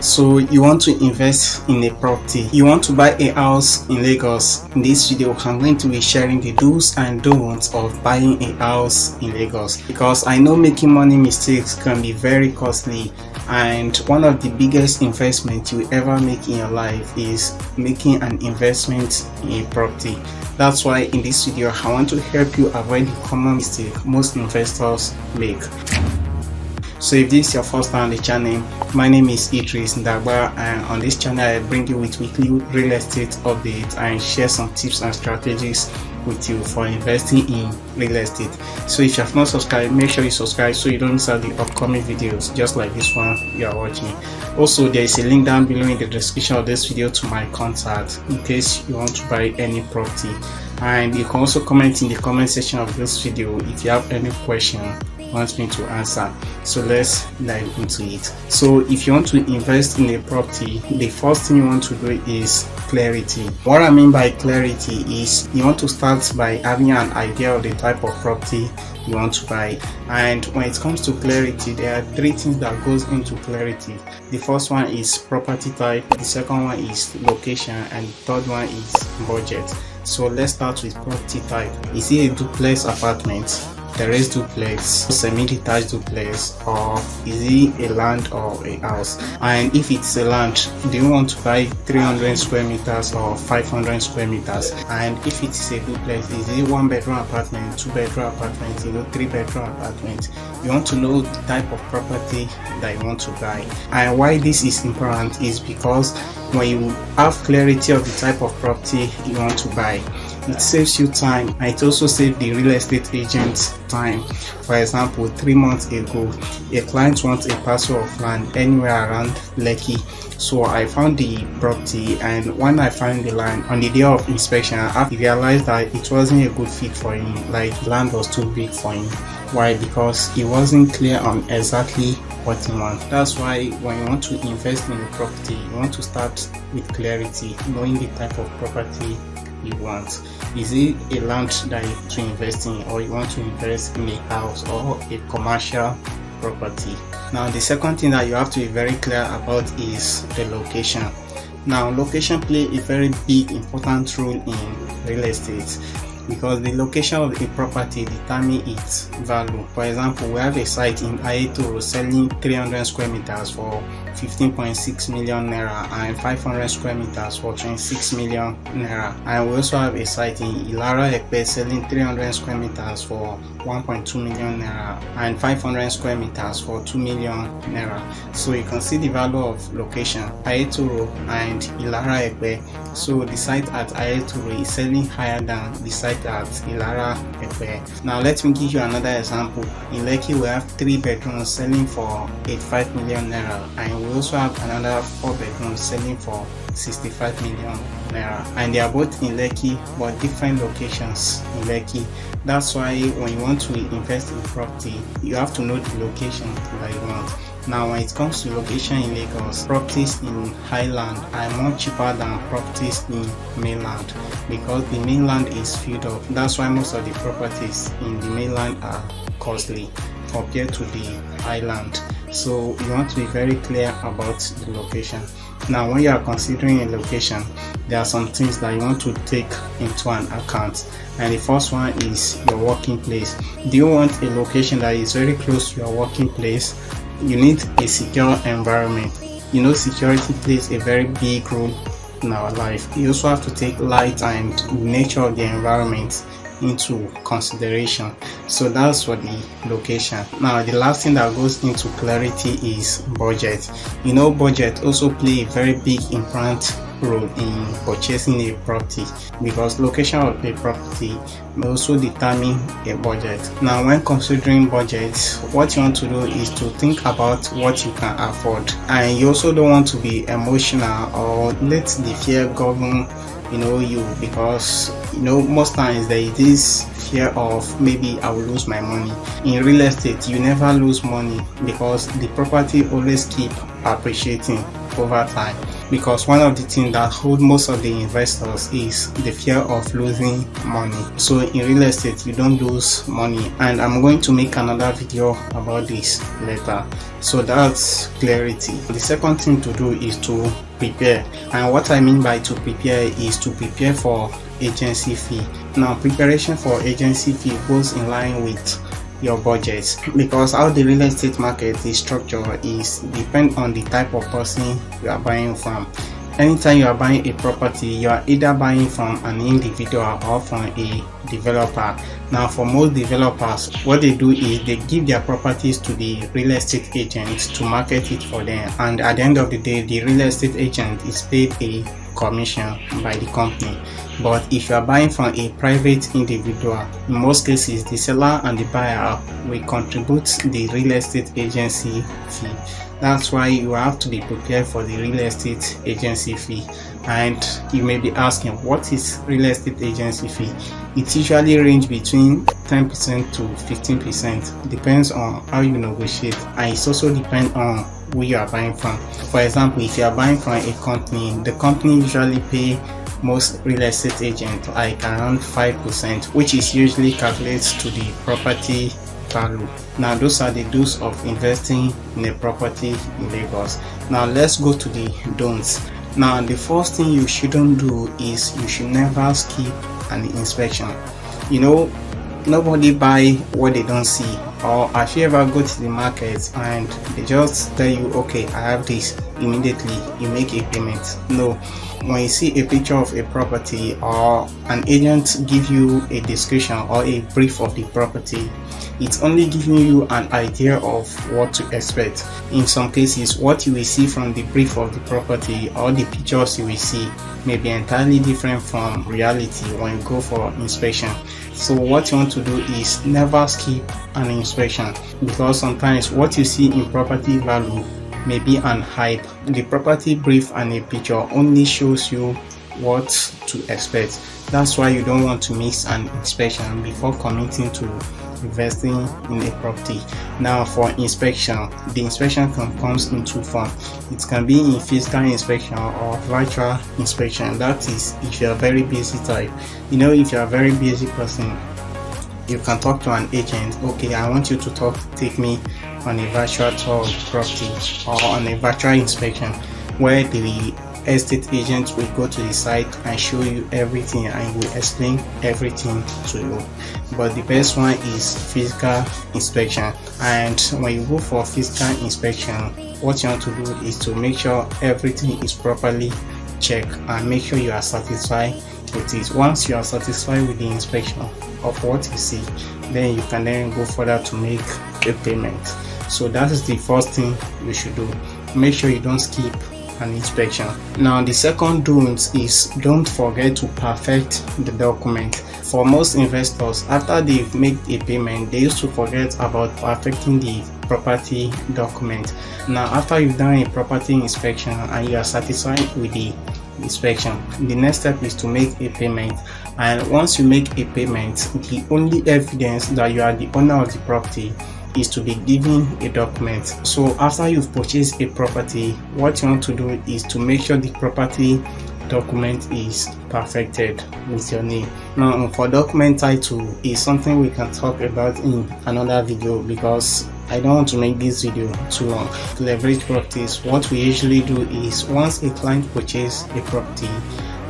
So you want to invest in a property, you want to buy a house in Lagos. In this video I'm going to be sharing the do's and don'ts of buying a house in Lagos, because I know making money mistakes can be very costly, and one of the biggest investments you ever make in your life is making an investment in a property. That's why in this video I want to help you avoid the common mistake most investors make. So if this is your first time on the channel, my name is Idris Ndagba, and on this channel I bring you with weekly real estate updates and share some tips and strategies with you for investing in real estate. So if you have not subscribed, make sure you subscribe so you don't miss out the upcoming videos just like this one you are watching. Also, there is a link down below in the description of this video to my contact in case you want to buy any property, and you can also comment in the comment section of this video if you have any question wants me to answer. So let's dive into it. So if you want to invest in a property, the first thing you want to do is clarity. What I mean by clarity is you want to start by having an idea of the type of property you want to buy. And when it comes to clarity, there are three things that goes into clarity. The first one is property type, the second one is location, and the third one is budget. So let's start with property type. Is it a duplex apartment, terrace duplex, semi-detached duplex, or is it a land or a house? And if it's a land, do you want to buy 300 square meters or 500 square meters? And if it is a duplex, is it 1-bedroom apartment, 2-bedroom apartment, 3-bedroom apartment? You want to know the type of property that you want to buy. And why this is important is because when you have clarity of the type of property you want to buy, it saves you time, and it also saves the real estate agent time. For example, 3 months ago, a client wants a parcel of land anywhere around Lekki. So I found the property, and when I found the land on the day of inspection, I realized that it wasn't a good fit for him. Like, the land was too big for him. Why? Because he wasn't clear on exactly what he wants. That's why when you want to invest in a property, you want to start with clarity, knowing the type of property you want. Is it a land that you want to invest in, or you want to invest in a house or a commercial property? Now, the second thing that you have to be very clear about is the location. Now, location play a very big important role in real estate, because the location of a property determines its value. For example, we have a site in Itunu selling 300 square meters for 15.6 million naira and 500 square meters for 26 million naira. And we also have a site in Ikate selling 300 square meters for 1.2 million naira and 500 square meters for 2 million naira. So you can see the value of location, Itunu and Ikate. So the site at Itunu is selling higher than the site at Ikate. Now let me give you another example. In Lekki, we have 3 bedrooms selling for 85 million naira, and we also have another 4 bedrooms selling for 65 million naira, and they are both in Lekki but different locations in Lekki. That's why when you want to invest in property, you have to know the location that you want. Now, when it comes to location in Lagos, properties in Highland are more cheaper than properties in mainland, because the mainland is filled up. That's why most of the properties in the mainland are costly compared to the Highland. So you want to be very clear about the location. Now, when you are considering a location, there are some things that you want to take into an account, and the first one is your working place. Do you want a location that is very close to your working place? You need a secure environment. You know, security plays a very big role in our life. You also have to take light and nature of the environment into consideration. So that's for the location. Now, the last thing that goes into clarity is budget. You know, budget also play a very big important role in purchasing a property, because location of a property may also determine a budget. Now, when considering budget, what you want to do is to think about what you can afford, and you also don't want to be emotional or let the fear govern you, because most times there is this fear of maybe I will lose my money. In real estate, you never lose money because the property always keep appreciating over time. because one of the things that hold most of the investors is the fear of losing money. So in real estate, you don't lose money, and I'm going to make another video about this later. So that's clarity. The second thing to do is to prepare, and what I mean by to prepare is to prepare for agency fee. Now, preparation for agency fee goes in line with your budget, because how the real estate market is structured is depend on the type of person you are buying from. Anytime you are buying a property, you are either buying from an individual or from a developer. Now, for most developers, what they do is they give their properties to the real estate agents to market it for them, and at the end of the day, the real estate agent is paid a commission by the company. But if you are buying from a private individual, in most cases the seller and the buyer will contribute the real estate agency fee. That's why you have to be prepared for the real estate agency fee. And you may be asking, what is real estate agency fee? It usually ranges between 10% to 15%, depends on how you negotiate, and it also depends on who you are buying from. For example, if you are buying from a company, the company usually pay most real estate agents like around 5%, which is usually calculated to the property value. Now, those are the do's of investing in a property in Lagos. Now let's go to the don'ts. Now, the first thing you shouldn't do is you should never skip an inspection. You know, nobody buy what they don't see. Or have you ever go to the market and they just tell you, okay, I have this, immediately you make a payment? No. When you see a picture of a property or an agent give you a description or a brief of the property, it's only giving you an idea of what to expect. In some cases, what you will see from the brief of the property or the pictures you will see may be entirely different from reality when you go for inspection. So what you want to do is never skip an inspection, because sometimes what you see in property value may be an hype. The property brief and a picture only shows you what to expect. That's why you don't want to miss an inspection before committing to investing in a property. Now, for inspection, the inspection comes in two forms. It can be in physical inspection or virtual inspection. That is, if you are very busy type. You know, if you are a very busy person, you can talk to an agent. Okay, I want you to take me on a virtual tour of property or on a virtual inspection, where the estate agent will go to the site and show you everything and will explain everything to you. But the best one is physical inspection. And when you go for physical inspection, what you want to do is to make sure everything is properly checked and make sure you are satisfied with it. Once you are satisfied with the inspection of what you see, then you can then go further to make a payment. So that is the first thing you should do. Make sure you don't skip an inspection. Now, the second don't is don't forget to perfect the document. For most investors, after they've made a payment, they used to forget about perfecting the property document. Now, after you've done a property inspection and you are satisfied with the inspection, the next step is to make a payment. And once you make a payment, the only evidence that you are the owner of the property is to be given a document. So after you've purchased a property, what you want to do is to make sure the property document is perfected with your name. Now, for document title is something we can talk about in another video, because I don't want to make this video too long. To leverage Propertis, what we usually do is once a client purchases a property,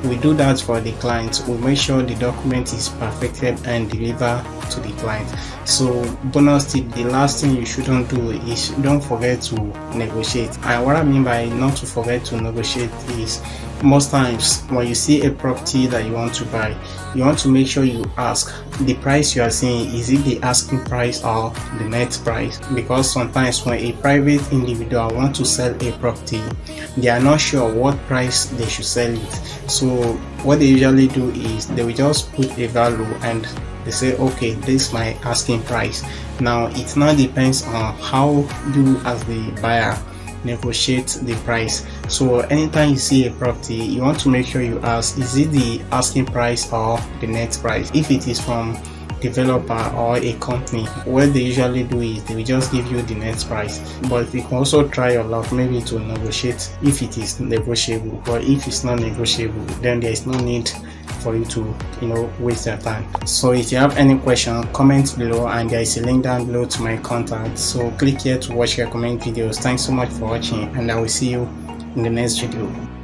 we do that for the client. We make sure the document is perfected and delivered to the client. So bonus tip, the last thing you shouldn't do is don't forget to negotiate. And what I mean by not to forget to negotiate is, most times when you see a property that you want to buy, you want to make sure you ask the price you are seeing, is it the asking price or the net price? Because sometimes when a private individual want to sell a property, they are not sure what price they should sell it. So what they usually do is they will just put a value and they say, okay, this is my asking price. Now it now depends on how you as the buyer negotiate the price. So anytime you see a property, you want to make sure you ask, is it the asking price or the net price? If it is from developer or a company, what they usually do is they will just give you the net price, but you can also try your luck maybe to negotiate if it is negotiable. But if it's not negotiable, then there is no need for you to waste your time. So if you have any question, comment below, and there is a link down below to my contact, so click here to watch recommend videos. Thanks so much for watching, and I will see you in the next video.